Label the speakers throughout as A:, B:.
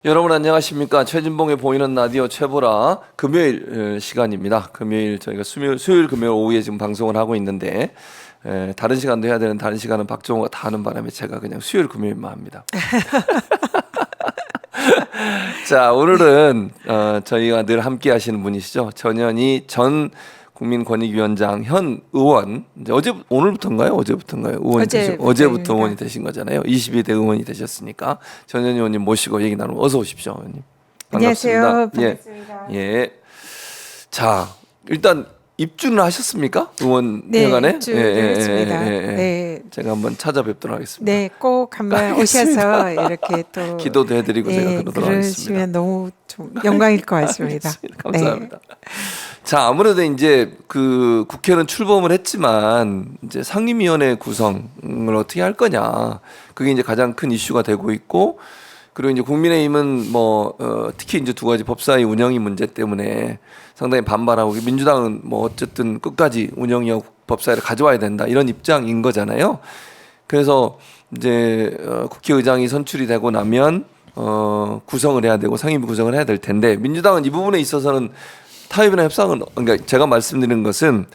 A: 여러분 안녕하십니까. 최진봉의 보이는 라디오 최보라 금요일 시간입니다. 금요일 저희가 수요일 금요일 오후에 지금 방송을 하고 있는데 다른 시간도 해야 되는 다른 시간은 박정호가 다 하는 바람에 제가 그냥 수요일 금요일만 합니다. 자, 오늘은 저희가 늘 함께 하시는 분이시죠. 전현희 전 국민권익위원장 현 의원, 이제 오늘부터인가요? 어제부터인가요? 어제부터 의원이 되신 거잖아요. 22대 의원이 되셨으니까 전현희 의원님 모시고 얘기 나누고 어서 오십시오, 의원님. 반갑습니다.
B: 안녕하세요. 반갑습니다.
A: 예. 자, 일단 입주는 하셨습니까? 의원회관에?
B: 네, 입주했습니다.
A: 네. 제가 한번 찾아뵙도록 하겠습니다.
B: 네, 꼭 한번 오셔서 이렇게 또
A: 기도도 해드리고 제가 그러도록 하겠습니다.
B: 그러시면 너무 좀 영광일 것 같습니다.
A: 감사합니다. 네. 자, 아무래도 이제 그 국회는 출범을 했지만 이제 상임위원회 구성을 어떻게 할 거냐, 그게 이제 가장 큰 이슈가 되고 있고, 그리고 이제 국민의힘은 특히 이제 두 가지 법사위 운영위 문제 때문에 상당히 반발하고, 민주당은 뭐 어쨌든 끝까지 운영위하고 법사위를 가져와야 된다 이런 입장인 거잖아요. 그래서 이제 국회의장이 선출이 되고 나면 구성을 해야 되고 상임위 구성을 해야 될 텐데, 민주당은 이 부분에 있어서는 타협이나 협상은, 그러니까 제가 말씀드리는 것은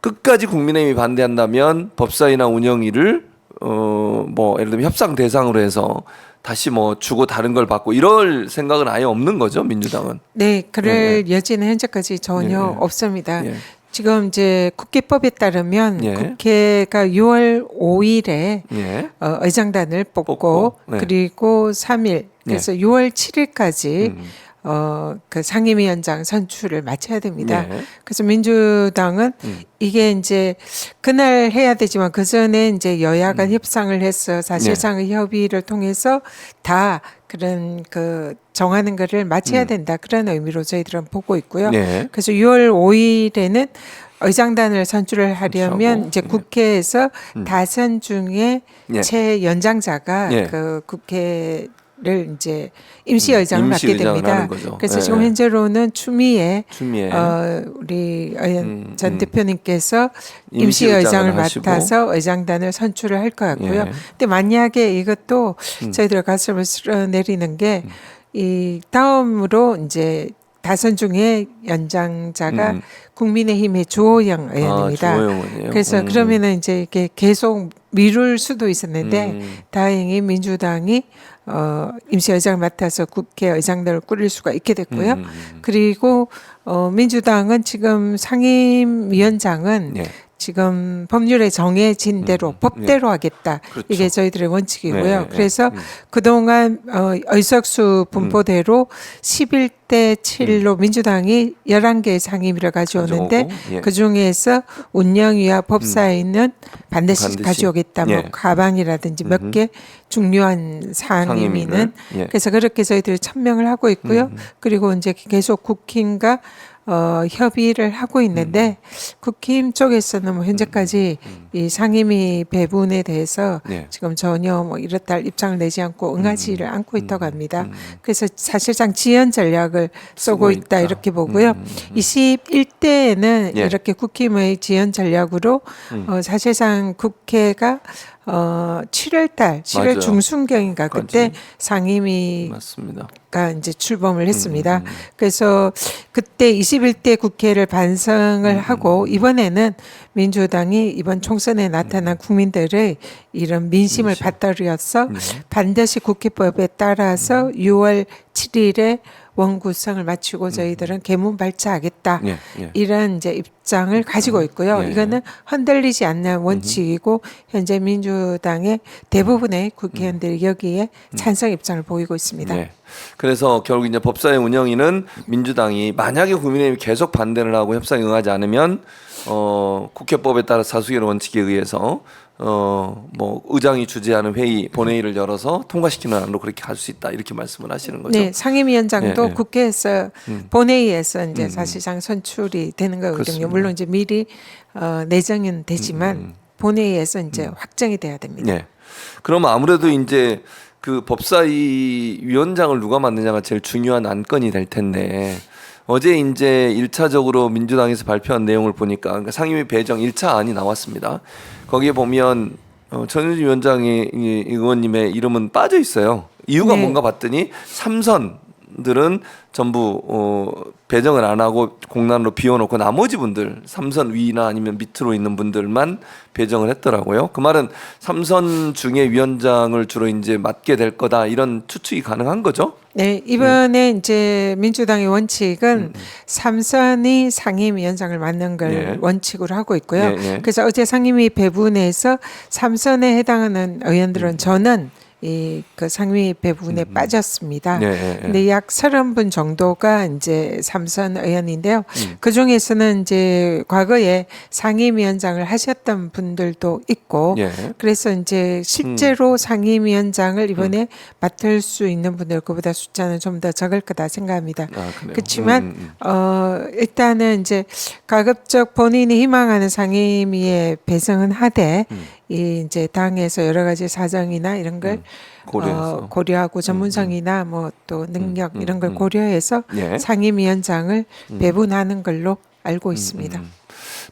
A: 끝까지 국민의힘이 반대한다면 법사위나 운영위를 예를 들면 협상 대상으로 해서 다시 주고 다른 걸 받고 이럴 생각은 아예 없는 거죠, 민주당은.
B: 네, 그럴 여지는 현재까지 전혀 없습니다. 지금 이제 국회법에 따르면 국회가 6월 5일에 의장단을 뽑고 그리고 3일, 그래서 6월 7일까지 그 상임위원장 선출을 마쳐야 됩니다. 그래서 민주당은 이게 이제 그날 해야 되지만 그 전에 이제 여야 간 협상을 해서 사실상 협의를 통해서 다 그런 그 정하는 거를 마쳐야 된다, 그런 의미로 저희들은 보고 있고요. 그래서 6월 5일에는 의장단을 선출을 하려면 이제 국회에서 다선 중에 최연장자가 그 국회 를 이제 임시의장을 맡게 됩니다. 그래서 지금 현재로는 추미애 우리 전 대표님께서 임시의장을 맡아서 의장단을 선출을 할 것 같고요. 근데 만약에 이것도 저희들 가슴을 쓸어내리는 게 이 다음으로 이제 다선 중에 연장자가 국민의힘의 주호영 의원입니다. 그래서 그러면은 이제 이게 계속 미룰 수도 있었는데 다행히 민주당이 임시의장을 맡아서 국회의장단을 꾸릴 수가 있게 됐고요. 그리고 민주당은 지금 상임위원장은 지금 법률에 정해진 대로 법대로 하겠다.
A: 그렇죠.
B: 이게 저희들의 원칙이고요. 그래서 그동안 의석수 분포대로 11대 7로 민주당이 11개의 상임위를 가져오는데 그중에서 운영위와 법사위는 반드시 가져오겠다. 뭐 가방이라든지 몇 개 중요한 상임위는. 그래서 그렇게 저희들이 천명을 하고 있고요. 그리고 이제 계속 국힘과 협의를 하고 있는데 국힘 쪽에서는 뭐 현재까지 이 상임위 배분에 대해서 지금 전혀 이렇다 할 입장을 내지 않고 응하지를 않고 있다고 합니다. 그래서 사실상 지연 전략을 쓰고 있다 이렇게 보고요. 21대에는 이렇게 국힘의 지연 전략으로 사실상 국회가 7월 중순경인가 그때 상임위가 이제 출범을 했습니다. 그래서 그때 21대 국회를 반성을 하고 이번에는 민주당이 이번 총선에 나타난 국민들의 이런 민심을 받들여서 반드시 국회법에 따라서 6월 7일에 원구성을 마치고 저희들은 개문 발차하겠다. 이런 이제 입장을 가지고 있고요. 이거는 흔들리지 않는 원칙이고 현재 민주당의 대부분의 국회의원들이 여기에 찬성 입장을 보이고 있습니다.
A: 그래서 결국 이제 법사위 운영위는 민주당이 만약에 국민의힘이 계속 반대를 하고 협상에 응하지 않으면 국회법에 따라 사수결 원칙에 의해서 의장이 주재하는 회의 본회의를 열어서 통과시키는 안으로 그렇게 갈 수 있다, 이렇게 말씀을 하시는 거죠.
B: 네, 상임위원장도 국회에서 본회의에서 이제 사실상 선출이 되는 거거든요.
A: 그렇습니다.
B: 물론 이제 미리 내정은 되지만 본회의에서 이제 확정이 돼야 됩니다.
A: 그러면 아무래도 이제 그 법사위 위원장을 누가 맡느냐가 제일 중요한 안건이 될 텐데, 어제 이제 1차적으로 민주당에서 발표한 내용을 보니까, 그러니까 상임위 배정 1차 안이 나왔습니다. 거기에 보면 전현희 위원장의 의원님의 이름은 빠져 있어요. 이유가
B: 네.
A: 뭔가 봤더니 삼선들은 전부 배정을 안 하고 공란으로 비워놓고 나머지 분들 삼선 위나 아니면 밑으로 있는 분들만 배정을 했더라고요. 그 말은 삼선 중에 위원장을 주로 이제 맡게 될 거다 이런 추측이 가능한 거죠?
B: 네, 이번에 이제 민주당의 원칙은 삼선이 상임위원장을 맡는 걸
A: 예.
B: 원칙으로 하고 있고요.
A: 예, 예.
B: 그래서 어제 상임위 배분에서 삼선에 해당하는 의원들은 저는 그 상임위 배분에 빠졌습니다.
A: 예, 예, 예.
B: 근데 약 30분 정도가 이제 삼선 의원인데요. 그 중에서는 이제 과거에 상임위원장을 하셨던 분들도 있고,
A: 예.
B: 그래서 이제 실제로 상임위원장을 이번에 맡을 수 있는 분들 그보다 숫자는 좀 더 적을 거다 생각합니다.
A: 아, 그래요?
B: 그렇지만 일단은 이제 가급적 본인이 희망하는 상임위에 배정은 하되 이 이제 당에서 여러 가지 사정이나 이런 걸
A: 고려해서.
B: 고려하고 전문성이나 뭐 또 능력 이런 걸 고려해서
A: 예.
B: 상임위원장을 배분하는 걸로 알고 있습니다.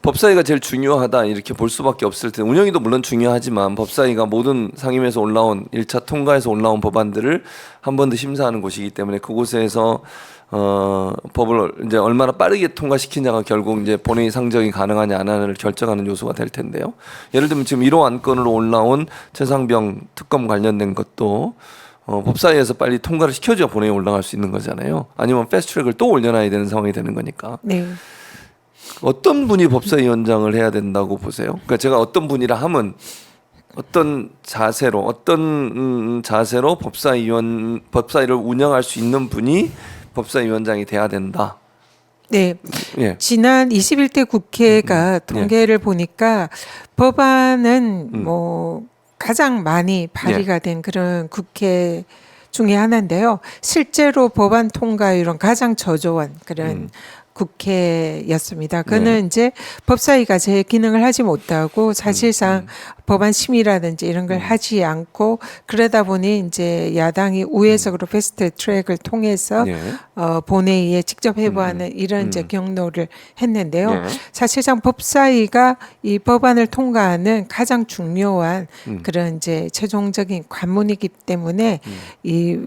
A: 법사위가 제일 중요하다 이렇게 볼 수밖에 없을 텐데 운영위도 물론 중요하지만 법사위가 모든 상임에서 올라온 1차 통과에서 올라온 법안들을 한 번 더 심사하는 곳이기 때문에 그곳에서 법을 이제 얼마나 빠르게 통과시키냐가 결국 이제 본회의 상정이 가능하냐 안 하냐를 결정하는 요소가 될 텐데요. 예를 들면 지금 1호 안건으로 올라온 최상병 특검 관련된 것도 법사위에서 빨리 통과를 시켜줘야 본회의에 올라갈 수 있는 거잖아요. 아니면 패스트트랙을 또 올려놔야 되는 상황이 되는 거니까.
B: 네.
A: 어떤 분이 법사위원장을 해야 된다고 보세요? 그러니까 제가 어떤 분이라 하면 어떤 자세로 법사위를 운영할 수 있는 분이 법사위원장이 돼야 된다.
B: 네.
A: 예.
B: 지난 21대 국회가 통계를 보니까 법안은 뭐 가장 많이 발의가 된 그런 국회 중에 하나인데요. 실제로 법안 통과율은 가장 저조한 그런 국회였습니다. 그는 이제 법사위가 제 기능을 하지 못하고 사실상 법안 심의라든지 이런 걸 하지 않고 그러다 보니 이제 야당이 우회적으로 패스트 트랙을 통해서 본회의에 직접 해부하는 이런 이제 경로를 했는데요. 사실상 법사위가 이 법안을 통과하는 가장 중요한 그런 이제 최종적인 관문이기 때문에 이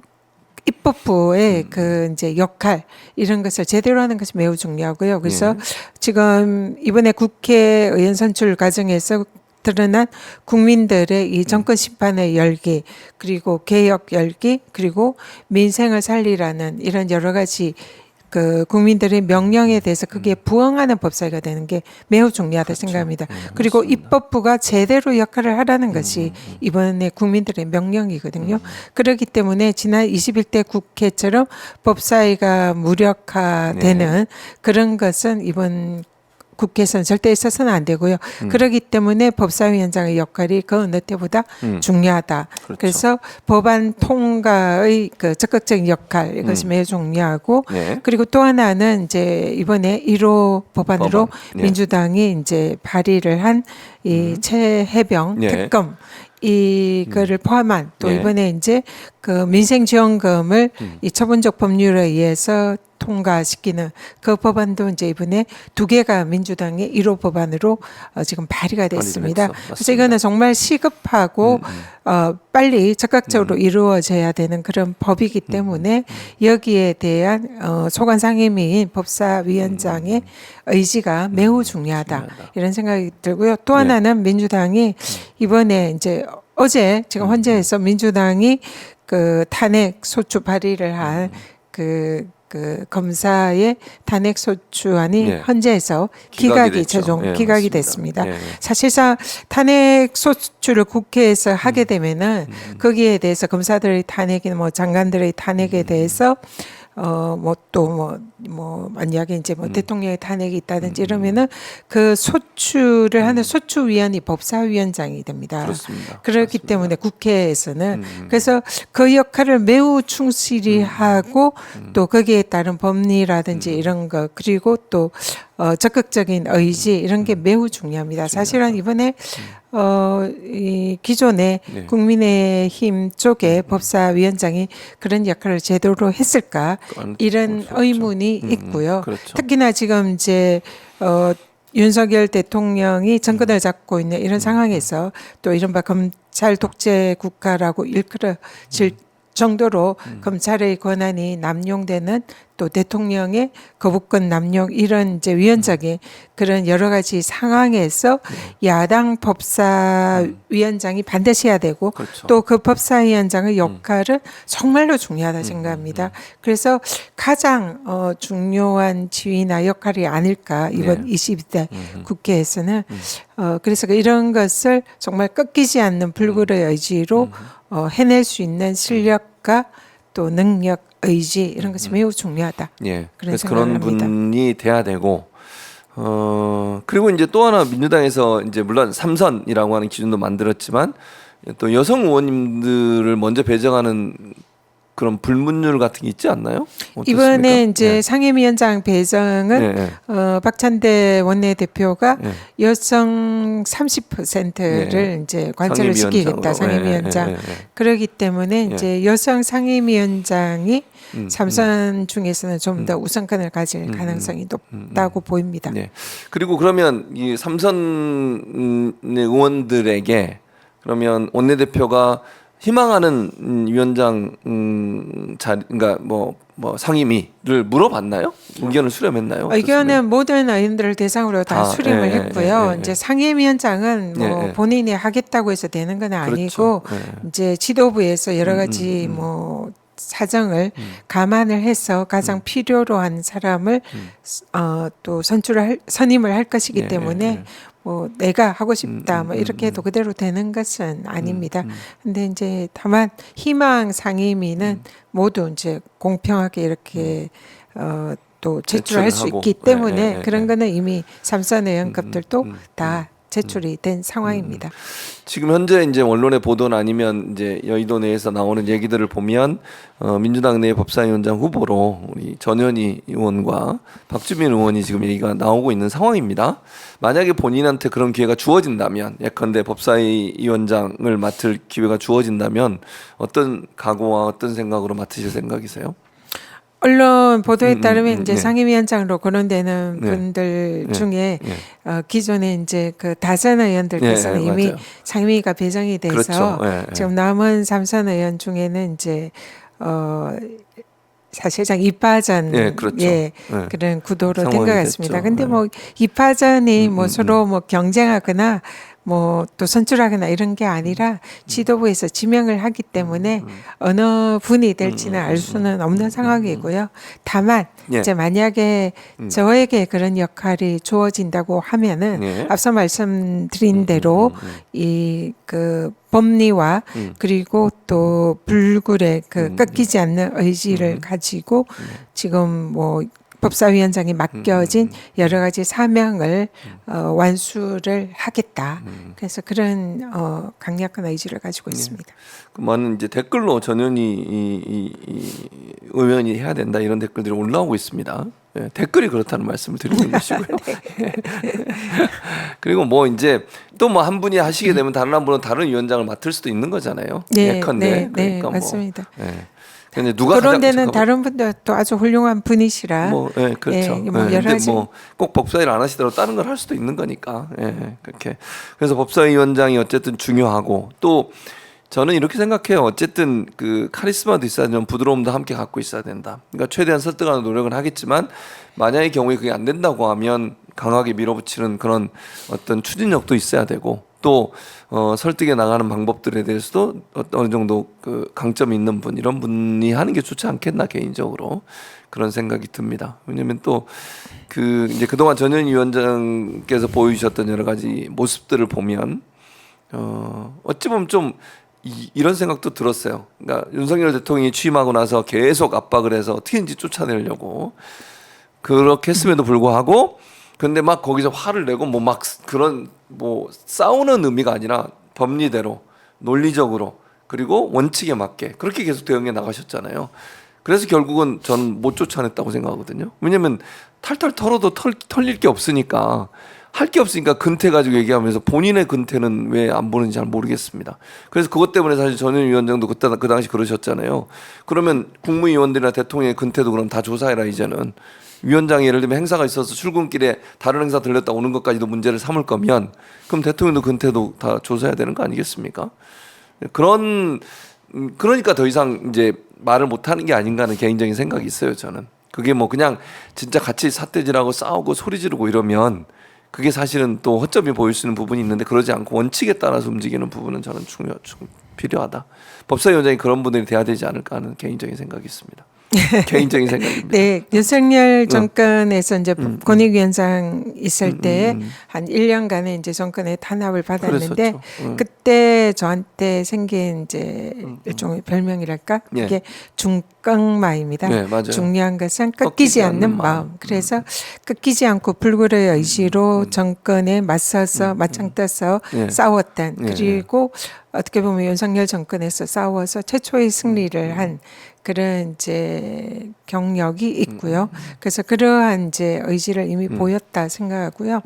B: 입법부의 그 이제 역할 이런 것을 제대로 하는 것이 매우 중요하고요. 그래서 지금 이번에 국회의원 선출 과정에서 드러난 국민들의 이 정권 심판의 열기 그리고 개혁 열기 그리고 민생을 살리라는 이런 여러 가지 그 국민들의 명령에 대해서 그게 부응하는 법사위가 되는 게 매우 중요하다 생각합니다. 그리고 입법부가 제대로 역할을 하라는 것이 이번에 국민들의 명령이거든요. 그렇기 때문에 지난 21대 국회처럼 법사위가 무력화되는 그런 것은 이번 국회에서는 절대 있어서는 안 되고요. 그렇기 때문에 법사위원장의 역할이 그 어느 때보다 중요하다.
A: 그렇죠.
B: 그래서 법안 통과의 그 적극적인 역할 이것이 매우 중요하고 그리고 또 하나는 이제 이번에 1호 법안으로 민주당이 이제 발의를 한 이 최혜병 특검 이거를 포함한 또 이번에 이제 그 민생지원금을 이 처분적 법률에 의해서 통과시키는 그 법안도 이제 이번에 2개가 민주당의 1호 법안으로 지금 발의가 됐습니다. 그래서 이거는 정말 시급하고 빨리 적극적으로 이루어져야 되는 그런 법이기 때문에 여기에 대한 소관 상임위인 법사위원장의 의지가 매우 중요하다 이런 생각이 들고요. 또 하나는 민주당이 이번에 이제 어제 지금 헌재에서 민주당이 그 탄핵 소추 발의를 한 그 검사의 탄핵 소추안이 헌재에서 기각이 최종 기각이 됐습니다. 사실상 탄핵 소추를 국회에서 하게 되면은 거기에 대해서 검사들의 탄핵이나 뭐 장관들의 탄핵에 대해서 만약에 이제 뭐 대통령의 탄핵이 있다든지 이러면은 그 소추를 하는 소추위원이 법사위원장이 됩니다.
A: 그렇습니다.
B: 그렇기 때문에 국회에서는 그래서 그 역할을 매우 충실히 하고 또 거기에 따른 법리라든지 이런 거 그리고 또 적극적인 의지 이런 게 매우 중요합니다. 사실은 이번에 이 기존의 국민의힘 쪽의 법사위원장이 그런 역할을 제대로 했을까 이런 의문이 있고요. 특히나 지금 이제 윤석열 대통령이 정권을 잡고 있는 이런 상황에서 또 이른바 검찰 독재 국가라고 일컬어질 정도로 검찰의 권한이 남용되는 또 대통령의 거부권 남용 이런 이제 위헌적인 그런 여러 가지 상황에서 야당 법사위원장이 반드시 해야 되고
A: 그렇죠.
B: 또 그 법사위원장의 역할은 정말로 중요하다 생각합니다. 그래서 가장 중요한 지위나 역할이 아닐까 이번 22대 국회에서는 그래서 이런 것을 정말 꺾이지 않는 불굴의 의지로 해낼 수 있는 실력과 또 능력, 의지 이런 것이 매우 중요하다.
A: 예.
B: 그런
A: 그래서
B: 생각을
A: 그런
B: 합니다.
A: 분이 돼야 되고 그리고 이제 또 하나 민주당에서 이제 물론 삼선이라고 하는 기준도 만들었지만 또 여성 의원님들을 먼저 배정하는 그런 불문율 같은 게 있지 않나요? 어떻습니까?
B: 이번에 이제
A: 예.
B: 상임위원장 배정은
A: 예,
B: 박찬대 원내대표가
A: 예.
B: 여성 30%를 이제 관철을 시키겠다 상임위원장.
A: 예.
B: 그렇기 때문에 이제 여성 상임위원장이 삼선 중에서는 좀 더 우선권을 가질 가능성이 높다고 보입니다.
A: 네. 그리고 그러면 이 삼선 의원들에게 그러면 원내대표가 희망하는 위원장 그러니까 뭐 상임위를 물어봤나요? 의견을 수렴했나요?
B: 의견은 모든 의원들을 대상으로 다 수렴을 했고요. 이제 상임위원장은 뭐 본인이 하겠다고 해서 되는 건 아니고 이제 지도부에서 여러 가지 뭐 사정을 감안을 해서 가장 필요로 한 사람을 또 선임을 할 것이기 때문에 뭐 내가 하고 싶다 뭐 이렇게 해도 그대로 되는 것은 아닙니다. 근데 이제 다만 희망 상임위는 모두 이제 공평하게 이렇게 또 제출할 수 있기 때문에 그런 거는 이미 삼선 의원급들도 다 제출이 된 상황입니다.
A: 지금 현재 이제 언론의 보도나 아니면 이제 여의도 내에서 나오는 얘기들을 보면 민주당 내 법사위원장 후보로 우리 전현희 의원과 박주민 의원이 지금 얘기가 나오고 있는 상황입니다. 만약에 본인한테 그런 기회가 주어진다면, 예컨대 법사위원장을 맡을 기회가 주어진다면 어떤 각오와 어떤 생각으로 맡으실 생각이세요?
B: 언론 보도에 따르면 이제 상임위원장으로 거론되는 분들 중에 기존에 이제 그 다선 의원들께서는 이미
A: 맞아요.
B: 상임위가 배정이 돼서
A: 그렇죠.
B: 지금 남은 삼선 의원 중에는 이제 사실상 입파전
A: 그렇죠.
B: 그런 구도로 된 것
A: 상황이
B: 같습니다.
A: 됐죠.
B: 근데 뭐 입파전이 뭐 서로 뭐 경쟁하거나 뭐 또 선출하거나 이런 게 아니라 지도부에서 지명을 하기 때문에 어느 분이 될지는 알 수는 없는 상황이고요. 다만 이제 만약에 저에게 그런 역할이 주어진다고 하면은 앞서 말씀드린 대로 이 그 법리와 그리고 또 불굴의 그 꺾이지 않는 의지를 가지고 지금 뭐 법사위원장이 맡겨진 여러 가지 사명을 완수를 하겠다. 그래서 그런 강력한 의지를 가지고 있습니다.
A: 그만은 이제 댓글로 전현희 이 의원이 해야 된다 이런 댓글들이 올라오고 있습니다. 댓글이 그렇다는 말씀을 드리고 있는 것이고요. 그리고 뭐 이제 또 뭐 한 분이 하시게 되면 다른 한 분은 다른 위원장을 맡을 수도 있는 거잖아요. 예컨대. 그러니까
B: 맞습니다.
A: 근데 누가
B: 그런 데는 다른 분들도 아주 훌륭한 분이시라.
A: 그렇죠.
B: 뭐 여러 가지.
A: 뭐 꼭 법사위를 안 하시더라도 다른 걸 할 수도 있는 거니까. 그렇게. 그래서 법사위원장이 어쨌든 중요하고 또 저는 이렇게 생각해요. 어쨌든 그 카리스마도 있어야 되면 부드러움도 함께 갖고 있어야 된다. 그러니까 최대한 설득하는 노력은 하겠지만 만약의 경우에 그게 안 된다고 하면 강하게 밀어붙이는 그런 어떤 추진력도 있어야 되고 또 설득해 나가는 방법들에 대해서도 어느 정도 그 강점이 있는 분 이런 분이 하는 게 좋지 않겠나 개인적으로 그런 생각이 듭니다. 왜냐하면 또 그 이제 그동안 전현희 위원장께서 보여주셨던 여러 가지 모습들을 보면 어찌 보면 좀 이런 생각도 들었어요. 그러니까 윤석열 대통령이 취임하고 나서 계속 압박을 해서 어떻게든지 쫓아내려고 그렇게 했음에도 불구하고 근데 막 거기서 화를 내고 뭐 막 그런 뭐 싸우는 의미가 아니라 법리대로 논리적으로 그리고 원칙에 맞게 그렇게 계속 대응해 나가셨잖아요. 그래서 결국은 저는 못 쫓아냈다고 생각하거든요. 왜냐면 탈탈 털어도 털릴 게 없으니까 할 게 없으니까 근태 가지고 얘기하면서 본인의 근태는 왜 안 보는지 잘 모르겠습니다. 그래서 그것 때문에 사실 전현희 위원장도 그 당시 그러셨잖아요. 그러면 국무위원들이나 대통령의 근태도 그럼 다 조사해라 이제는. 위원장이 예를 들면 행사가 있어서 출근길에 다른 행사 들렸다 오는 것까지도 문제를 삼을 거면 그럼 대통령도 근태도 다 조사해야 되는 거 아니겠습니까? 그런 그러니까 더 이상 이제 말을 못 하는 게 아닌가 하는 개인적인 생각이 있어요, 저는. 그게 뭐 그냥 진짜 같이 삿대질하고 싸우고 소리 지르고 이러면 그게 사실은 또 허점이 보일 수 있는 부분이 있는데 그러지 않고 원칙에 따라서 움직이는 부분은 저는 필요하다. 법사위원장이 그런 분들이 돼야 되지 않을까 하는 개인적인 생각이 있습니다. 개인적인 생각입니다.
B: 네, 윤석열 정권에서 이제 권익위원장 있을 때 한 1년간의 이제 정권의 탄압을 받았는데 그때 저한테 생긴 이제 일종의 별명이랄까? 그게 중꺾마입니다.
A: 네, 맞아요.
B: 중요한 것은 꺾이지 않는 마음. 그래서 꺾이지 않고 불굴의 의지로 정권에 맞서서 맞짱 떠서 싸웠던 그리고 어떻게 보면 윤석열 정권에서 싸워서 최초의 승리를 한 그런 이제 경력이 있고요. 그래서 그러한 이제 의지를 이미 보였다 생각하고요.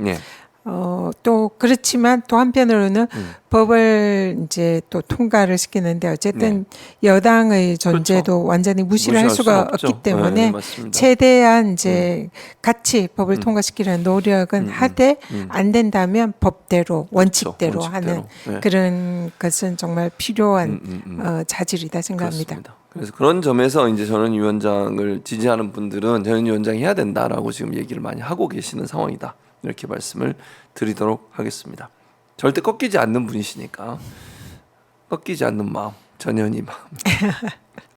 B: 또 그렇지만 또 한편으로는 법을 이제 또 통과를 시키는데 어쨌든 여당의 존재도 그렇죠. 완전히 무시를 할 수가 없기 때문에 최대한 이제 같이 법을 통과시키려는 노력은 하되 안 된다면 법대로 원칙대로 그렇죠. 하는 그런 것은 정말 필요한 자질이다 생각합니다.
A: 그렇습니다. 그래서 그런 점에서 이제 전원 위원장을 지지하는 분들은 전원 위원장이 해야 된다라고 지금 얘기를 많이 하고 계시는 상황이다. 이렇게 말씀을 드리도록 하겠습니다. 절대 꺾이지 않는 분이시니까 꺾이지 않는 마음, 전현희 마음.